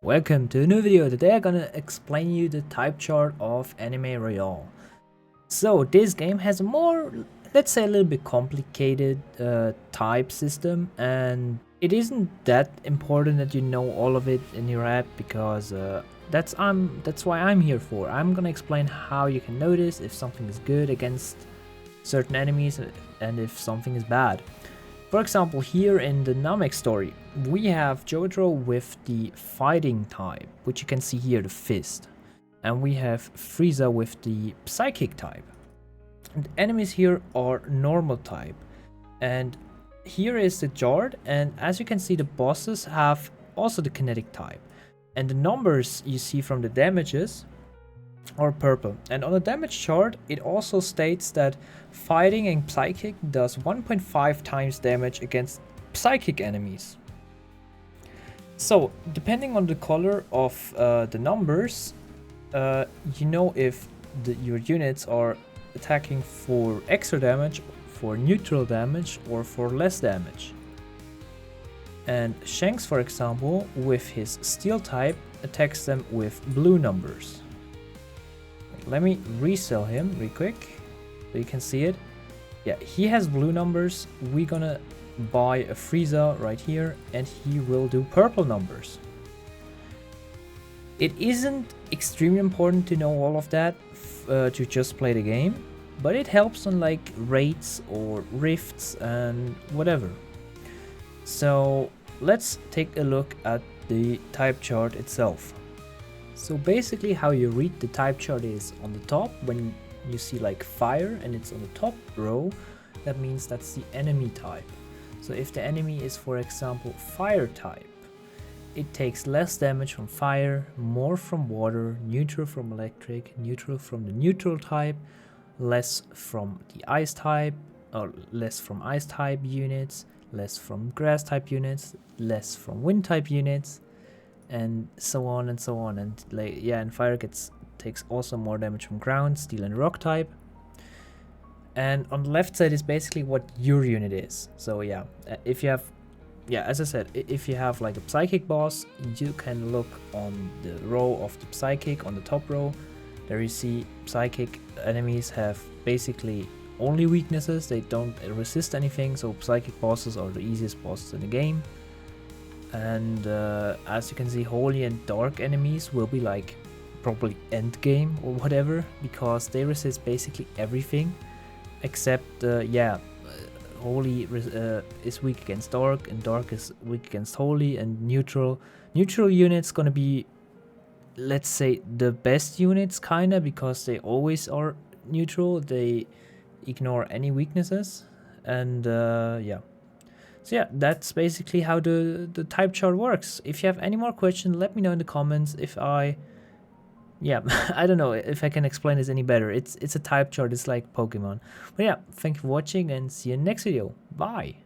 Welcome to a new video. Today I'm gonna explain you the type chart of Anime Royale. So this game has a more, let's say, a little bit complicated type system, and it isn't that important that you know all of it in your app because that's why I'm here for. I'm gonna explain how you can notice if something is good against certain enemies and if something is bad. For example, here in the Namek story, we have Jotaro with the fighting type, which you can see here, the fist. And we have Frieza with the psychic type. And enemies here are normal type. And here is the chart, and as you can see, the bosses have also the kinetic type. And the numbers you see from the damages are purple. And on the damage chart, it also states that fighting and psychic does 1.5 times damage against psychic enemies. So depending on the color of the numbers, you know if your units are attacking for extra damage, for neutral damage, or for less damage. And Shanks, for example, with his steel type, attacks them with blue numbers. Let me resell him real quick so you can see it. Yeah, he has blue numbers. We're gonna buy a Frieza right here and he will do purple numbers. It isn't extremely important to know all of that to just play the game, but it helps on like raids or rifts and whatever. So let's take a look at the type chart itself. So basically how you read the type chart is on the top when you see like fire and it's on the top row, that means that's the enemy type. So if the enemy is, for example, fire type, it takes less damage from fire, more from water, neutral from electric, neutral from the neutral type, less from the ice type, or less from ice type units, less from grass type units, less from wind type units, and so on and so on. And like, yeah, and fire takes also more damage from ground, steel and rock type. And on the left side is basically what your unit is. So yeah, if you have, yeah, as I said, if you have like a psychic boss, you can look on the row of the psychic on the top row. There you see psychic enemies have basically only weaknesses. They don't resist anything, so psychic bosses are the easiest bosses in the game. And as you can see, holy and dark enemies will be like probably end game or whatever, because they resist basically everything except holy is weak against dark, and dark is weak against holy, and neutral units gonna be, let's say, the best units kinda, because they always are neutral. They ignore any weaknesses. And yeah, so yeah, that's basically how the type chart works. If you have any more questions, let me know in the comments. If I I don't know if I can explain this any better. It's a type chart. It's like Pokemon. But yeah, thank you for watching and see you in the next video. Bye.